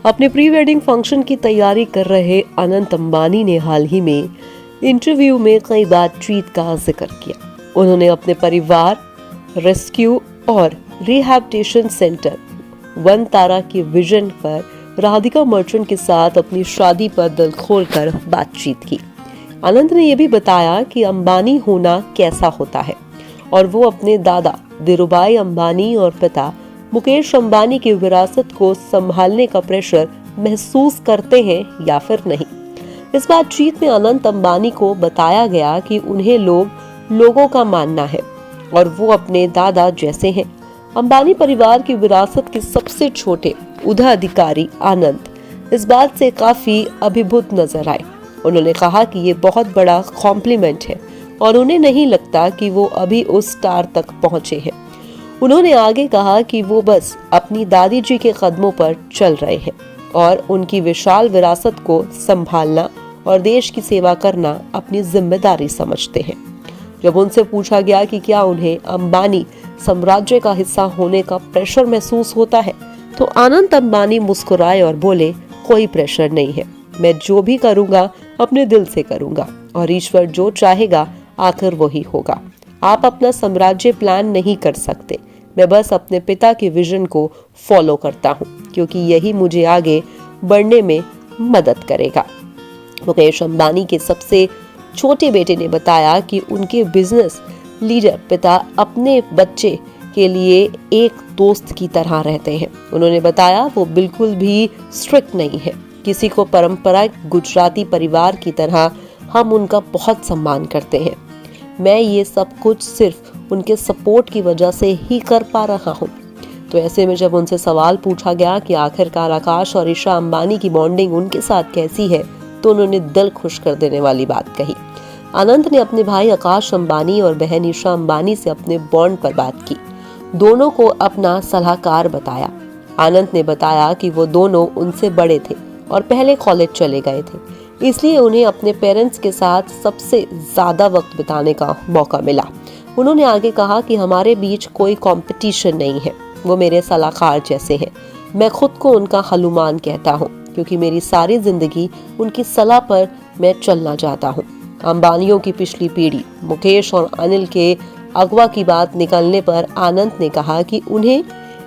अपने pre wedding function की तैयारी कर रहे अनंत अंबानी ने हाल ही में इंटरव्यू में कई बातचीत का जिक्र किया। उन्होंने अपने परिवार, रेस्क्यू और रिहैबिलिटेशन सेंटर वन तारा की विजन पर राधिका मर्चेंट के साथ अपनी शादी पर दिल खोलकर बातचीत की। अनंत ने यह भी बताया कि अंबानी होना कैसा होता है और वो अपने दादा धीरूभाई अंबानी और पिता मुकेश अंबानी की विरासत को संभालने का प्रेशर महसूस करते हैं या फिर नहीं। इस बातचीत में अनंत अंबानी को बताया गया कि उन्हें लोगों का मानना है और वो अपने दादा जैसे हैं। अंबानी परिवार की विरासत के सबसे छोटे उत्तराधिकारी आनंद इस बात से काफी अभिभूत नजर आए। उन्होंने कहा कि ये बहुत बड़ा कॉम्प्लीमेंट है और उन्हें नहीं लगता कि वो अभी उस स्टार तक पहुंचे हैं। उन्होंने आगे कहा कि वो बस अपनी दादी जी के कदमों पर चल रहे हैं और उनकी विशाल विरासत को संभालना और देश की सेवा करना अपनी जिम्मेदारी समझते हैं। जब उनसे पूछा गया कि क्या उन्हें अंबानी साम्राज्य का हिस्सा होने का प्रेशर महसूस होता है, तो अनंत अंबानी मुस्कुराए और बोले, कोई प्रेशर नहीं है, मैं जो भी करूंगा अपने दिल से करूंगा और ईश्वर जो चाहेगा आखिर वही होगा। आप अपना साम्राज्य प्लान नहीं कर सकते, मैं बस अपने पिता की विजन को फॉलो करता हूँ क्योंकि यही मुझे आगे बढ़ने में मदद करेगा। मुकेश अंबानी के सबसे छोटे बेटे ने बताया कि उनके बिजनेस लीडर पिता अपने बच्चे के लिए एक दोस्त की तरह रहते हैं। उन्होंने बताया वो बिल्कुल भी स्ट्रिक्ट नहीं है, किसी को परंपरागत गुजराती परिवार की तरह हम उनका बहुत सम्मान करते हैं। मैं ये सब कुछ सिर्फ उनके सपोर्ट की वजह से ही कर पा रहा हूँ। तो ऐसे में जब उनसे सवाल पूछा गया कि आखिरकार आकाश और ईशा अंबानी की बॉन्डिंग उनके साथ कैसी है, तो उन्होंने दिल खुश कर देने वाली बात कही। अनंत ने अपने भाई आकाश अंबानी और बहन ईशा अंबानी से अपने बॉन्ड पर बात की, दोनों को अपना सलाहकार बताया। अनंत ने बताया कि वो दोनों उनसे बड़े थे और पहले कॉलेज चले गए थे, इसलिए उन्हें अपने पेरेंट्स के साथ सबसे ज्यादा वक्त बिताने का मौका मिला। उन्होंने आगे कहा कि हमारे बीच कोई कंपटीशन नहीं है, वो मेरे सलाहकार जैसे हैं। मैं खुद को उनका हनुमान कहता हूँ क्योंकि मेरी सारी जिंदगी उनकी सलाह पर मैं चलना चाहता हूँ। अंबानियों की पिछली पीढ़ी मुकेश और अनिल के अगवा की बात निकलने पर आनंद ने कहा कि उन्हें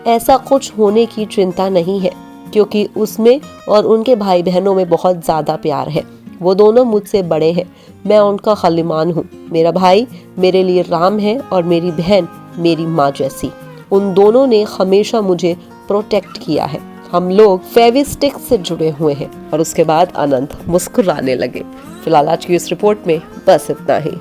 ऐसा कुछ होने की चिंता नहीं है क्योंकि उसमें और उनके भाई बहनों में बहुत ज्यादा प्यार है। वो दोनों मुझसे बड़े हैं, मैं उनका खलीमान हूँ। मेरा भाई मेरे लिए राम है और मेरी बहन मेरी माँ जैसी। उन दोनों ने हमेशा मुझे प्रोटेक्ट किया है। हम लोग फेविस्टिक से जुड़े हुए हैं। और उसके बाद अनंत मुस्कुराने लगे। फिलहाल आज की इस रिपोर्ट में बस इतना ही।